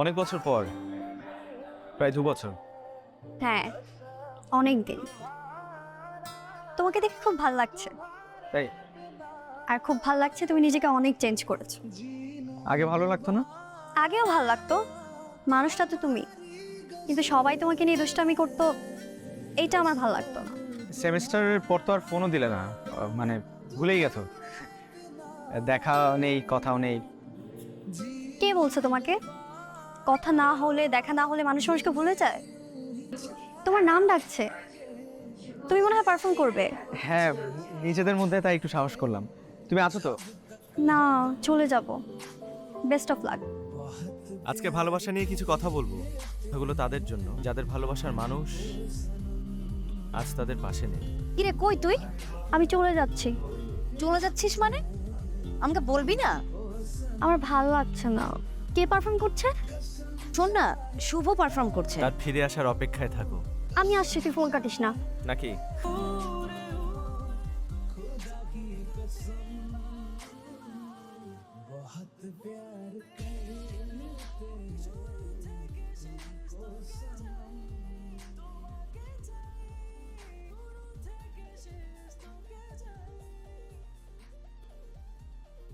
অনেক বছর পর, প্রায় 2 বছর। হ্যাঁ, অনেক দিন। তোমাকে দেখে খুব ভালো লাগছে। তাই আর খুব ভালো লাগছে, তুমি নিজেকে অনেক চেঞ্জ করেছো। আগে ভালো লাগতো না? আগেও ভালো লাগতো, মানুষটা তো তুমি। কিন্তু সবাই তোমাকে নিয়ে দুষ্টামি করতো, এইটা আমার ভালো লাগতো না। সেমিস্টারের পর তো আর ফোনও দিলে না, মানে ভুলেই গেছো। দেখা নেই, কথাও নেই। কে বলছে তোমাকে? কথা না হলে, দেখা না হলে মানুষ মানুষকে ভুলে যায়? তোমার নাম ডাকছে, তুমি মনে হয় পারফর্ম করবে। হ্যাঁ, নিজেদের মধ্যে তাই একটু সাহস করলাম। তুমি আছো তো? না, চলে যাব। Best of luck. আজকে ভালোবাসা নিয়ে কিছু কথা বলবো। এগুলো তাদের জন্য যাদের ভালোবাসার মানুষ আজ তাদের পাশে নেই। কিরে কই তুই? আমি চলে যাচ্ছি। চলে যাচ্ছিস মানে? আমাকে বলবি না? আমার ভালো লাগছে না। কে পারফর্ম করছে? শোন না, শুভ পারফর্ম করছে। তার ফিরে আসার অপেক্ষায় থাকো। আমি আসছি, তুই ফোন কাটিস না। নাকি